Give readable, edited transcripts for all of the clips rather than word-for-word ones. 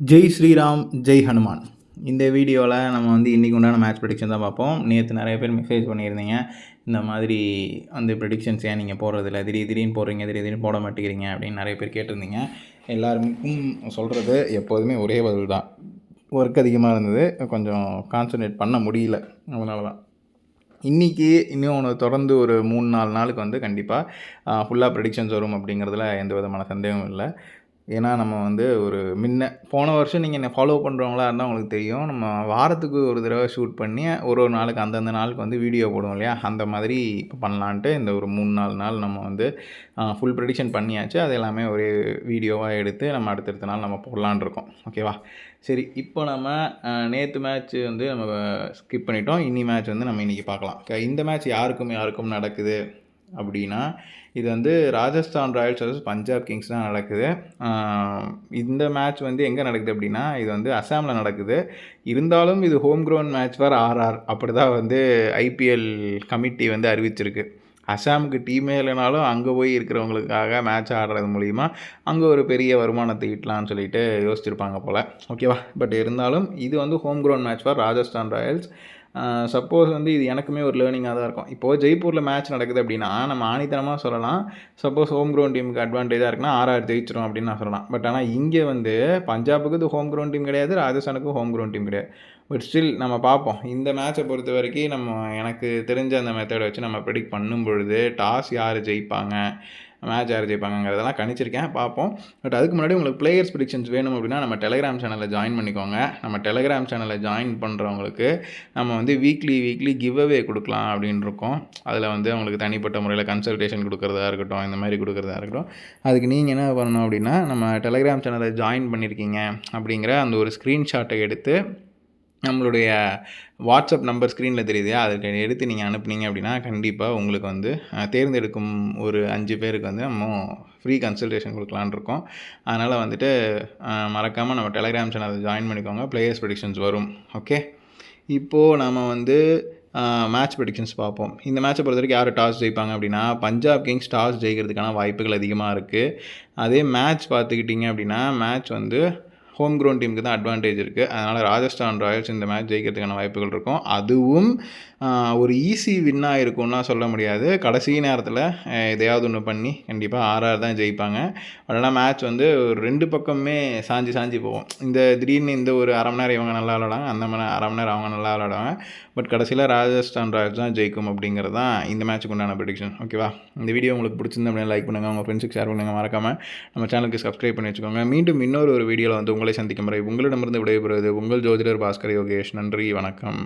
ஜெய் ஸ்ரீராம், ஜெய் ஹனுமான். இந்த வீடியோவில் நம்ம இன்றைக்கி உண்டான மேட்ச் ப்ரெடிக்ஷன் தான் பார்ப்போம். நேற்று நிறைய பேர் மெசேஜ் பண்ணியிருந்தீங்க, இந்த மாதிரி ப்ரெடிக்ஷன்ஸ் ஏன் நீங்கள் போடுறதில்ல, திடீர்னு போடுறீங்க, திடீர்னு போட மாட்டேங்கிறீங்க அப்படின்னு நிறைய பேர் கேட்டிருந்தீங்க. எல்லாருக்கும் சொல்கிறது எப்போதுமே ஒரே பதில் தான். ஒர்க் அதிகமாக இருந்தது, கொஞ்சம் கான்சன்ட்ரேட் பண்ண முடியல, அதனால தான். இன்றைக்கி இன்னும் தொடர்ந்து ஒரு 3-4 நாளுக்கு கண்டிப்பாக ஃபுல்லாக ப்ரெடிக்ஷன்ஸ் வரும் அப்படிங்கிறதுல எந்த விதமான சந்தேகமும் இல்லை. ஏன்னா நம்ம ஒரு போன வருஷம் நீங்கள் என்னை ஃபாலோ பண்ணுறவங்களா இருந்தால் உங்களுக்கு தெரியும். நம்ம வாரத்துக்கு ஒரு தடவை ஷூட் பண்ணி ஒரு நாளுக்கு அந்தந்த நாளுக்கு வீடியோ போடுவோம் இல்லையா, அந்த மாதிரி இப்போ பண்ணலான்ட்டு இந்த ஒரு 3-4 நாள் நம்ம ஃபுல் ப்ரெடிக்ஷன் பண்ணியாச்சு. அது எல்லாமே ஒரு வீடியோவாக எடுத்து நம்ம அடுத்தடுத்த நாள் நம்ம போடலான் இருக்கோம். ஓகேவா? சரி, இப்போ நம்ம நேற்று மேட்ச் நம்ம ஸ்கிப் பண்ணிட்டோம். இன்னி மேட்ச் நம்ம இன்றைக்கி பார்க்கலாம். இந்த மேட்ச் யாருக்கும் நடக்குது அப்படின்னா, இது Rajasthan Royals versus Punjab Kings தான் நடக்குது. இந்த மேட்ச் எங்கே நடக்குது அப்படின்னா, இது அசாமில் நடக்குது. இருந்தாலும் இது home ground match for RR அப்படி தான் ஐபிஎல் கமிட்டி அறிவிச்சிருக்கு. அசாமுக்கு டீமே இல்லைனாலும் அங்கே போய் இருக்கிறவங்களுக்காக மேட்ச் ஆடுறது மூலிமா அங்கே ஒரு பெரிய வருமானத்தை ஈட்டலான்னு சொல்லிட்டு யோசிச்சிருப்பாங்க போல். ஓகேவா? பட் இருந்தாலும் இது home ground match for Rajasthan Royals. Suppose இது எனக்குமே ஒரு லேர்னிங்காக தான் இருக்கும். இப்போது ஜெய்ப்பூரில் மேட்ச் நடக்குது அப்படின்னா நம்ம ஆணித்தனமாக சொல்லலாம், சப்போஸ் ஹோம் கிரவுண்ட் டீமுக்கு அட்வான்டேஜாக இருக்குன்னா ஆர்ஆர் ஜெயிச்சிரும் அப்படின்னு நான் சொல்லலாம். பட் ஆனால் இங்கே பஞ்சாபுக்கு இது ஹோம் கிரவுண்ட் டீம் கிடையாது, ராஜஸ்தானுக்கும் ஹோம் கிரவுண்ட் டீம் கிடையாது. பட் ஸ்டில் நம்ம பார்ப்போம். இந்த மேட்சை பொறுத்த வரைக்கும் எனக்கு தெரிஞ்ச அந்த மெத்தடை வச்சு நம்ம ப்ரெடிக்ட் பண்ணும் பொழுது டாஸ் யார் ஜெயிப்பாங்க, மேட்ச் யார் ஜெயிப்பாங்கிறதெல்லாம் கணிச்சிருக்கேன், பார்ப்போம். பட் அதுக்கு முன்னாடி உங்களுக்கு பிளேயர்ஸ் ப்ரெடிக்ஷன்ஸ் வேணும் அப்படின்னா நம்ம டெலகிராம் சேனலில் ஜாயின் பண்ணிக்கோங்க. நம்ம டெலகிராம் சேனலில் ஜாயின் பண்ணுறவங்களுக்கு நம்ம வீக்லி கிவ் அவே கொடுக்கலாம் அப்படின்னு இருக்கோம். அதில் அவங்களுக்கு தனிப்பட்ட முறையில் கன்சல்டேஷன் கொடுக்குறதா இருக்கட்டும், இந்த மாதிரி கொடுக்குறதா இருக்கட்டும். அதுக்கு நீங்கள் என்ன பண்ணணும் அப்படின்னா, நம்ம டெலகிராம் சேனலில் ஜாயின் பண்ணியிருக்கீங்க அப்படிங்கிற அந்த ஒரு ஸ்க்ரீன்ஷாட்டை எடுத்து நம்மளுடைய வாட்ஸ்அப் நம்பர் ஸ்க்ரீனில் தெரியுது, அதுக்கு எடுத்து நீங்கள் அனுப்புனீங்க அப்படின்னா கண்டிப்பாக உங்களுக்கு தேர்ந்தெடுக்கும் ஒரு 5 பேருக்கு நம்ம ஃப்ரீ கன்சல்டேஷன் கொடுக்கலான்னு இருக்கோம். அதனால் மறக்காமல் நம்ம டெலகிராம் சேனலில் ஜாயின் பண்ணிக்கோங்க. பிளேயர்ஸ் ப்ரெடிக்ஷன்ஸ் வரும். ஓகே, இப்போது நம்ம மேட்ச் ப்ரெடிக்ஷன்ஸ் பார்ப்போம். இந்த மேட்சை பொறுத்த வரைக்கும் யார் டாஸ் ஜெயிப்பாங்க அப்படின்னா, பஞ்சாப் கிங்ஸ் டாஸ் ஜெயிக்கிறதுக்கான வாய்ப்புகள் அதிகமாக இருக்குது. அதே மேட்ச் பார்த்துக்கிட்டிங்க அப்படின்னா, மேட்ச் ஹோம் கிரவுண்ட் டீமுக்கு தான் அட்வான்டேஜ் இருக்குது. அதனால் ராஜஸ்தான் ராயல்ஸ் இந்த மேட்ச் ஜெயிக்கிறதுக்கான வாய்ப்புகள் இருக்கும். அதுவும் ஒரு ஈஸி வின்னாக இருக்கும்லாம் சொல்ல முடியாது. கடைசி நேரத்தில் எதையாவது ஒன்று பண்ணி கண்டிப்பாக ஆர்ஆர் தான் ஜெயிப்பாங்க. அதனால் மேட்ச் ஒரு 2 பக்கமே சாஞ்சி போவோம். திடீர்னு ஒரு அரை மணி நேரம் இவங்க நல்லா விளாடுவாங்க, அந்த அரை மணி நேரம் அவங்க நல்லா விளாடுவாங்க. பட் கடைசியில் ராஜஸ்தான் ராயல்ஸ் தான் ஜெயிக்கும் அப்படிங்கிறது தான் இந்த மேட்ச்சுக்கு உண்டான ப்ரெடிக்ஷன். ஓகேவா? இந்த வீடியோ உங்களுக்கு பிடிச்சிருந்தா அப்படின்னா லைக் பண்ணுங்கள், உங்கள் ஃப்ரெண்ட்ஸுக்கு ஷேர் பண்ணுங்கள், மறக்காமல் நம்ம சேனலுக்கு சப்ஸ்கிரைப் பண்ணி வச்சுக்கோங்க. மீண்டும் இன்னொரு வீடியோவில் உங்களை சந்திக்கும் வரை உங்களிடமிருந்து விடைபெறுவது உங்கள் ஜோதிடர் பாஸ்கர் யோகேஷ். நன்றி, வணக்கம்.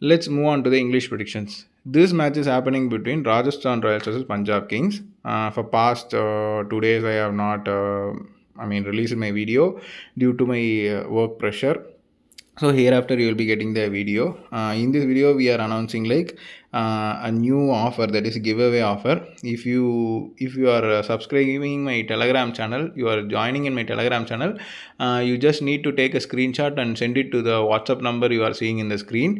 Let's move on to the English predictions. This match is happening between Rajasthan Royals versus Punjab Kings. For past 2 days I have not released my video due to my work pressure. So hereafter you will be getting the video. In this video we are announcing a new offer, that is giveaway offer. If you are subscribing my Telegram channel, you are joining in my Telegram channel, you just need to take a screenshot and send it to the WhatsApp number you are seeing in the screen.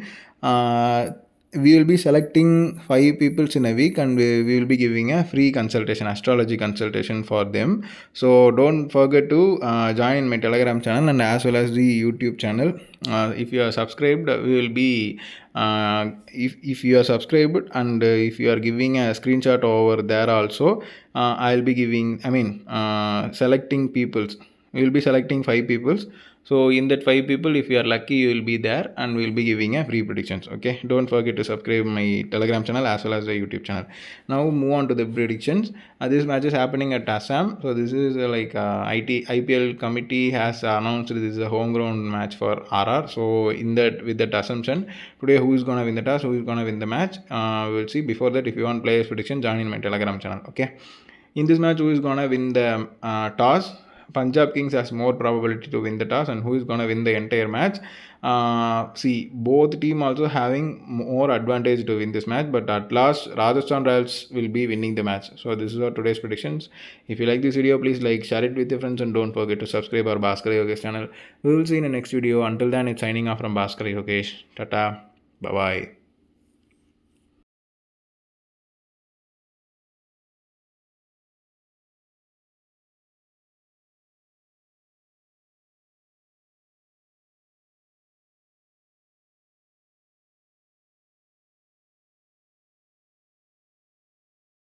We will be selecting 5 people in a week and we will be giving a free consultation, astrology consultation for them. So don't forget to join in my Telegram channel and as well as the YouTube channel. If you are subscribed, we will be if you are subscribed and if you are giving a screenshot over there also, I will be giving selecting peoples. We will be selecting 5 peoples. So in that 5 people, if you are lucky, you will be there and we will be giving a free predictions. Okay, don't forget to subscribe my Telegram channel as well as the YouTube channel. Now move on to the predictions. This match is happening at Assam. So this is IPL committee has announced this is a home ground match for RR. So with that assumption, today who is going to win the toss, who is going to win the match, we will see. Before that, if you want players prediction, join in my Telegram channel. Okay, in this match, who is going to win the toss? Punjab Kings has more probability to win the toss, and who is going to win the entire match? Both team also having more advantage to win this match, but at last Rajasthan Royals will be winning the match. So this is our today's predictions. If you like this video, please like, share it with your friends, and don't forget to subscribe our Bhaskar Yogesh channel. We will see in the next video. Until then, it's signing off from Bhaskar Yogesh. Tata, bye bye.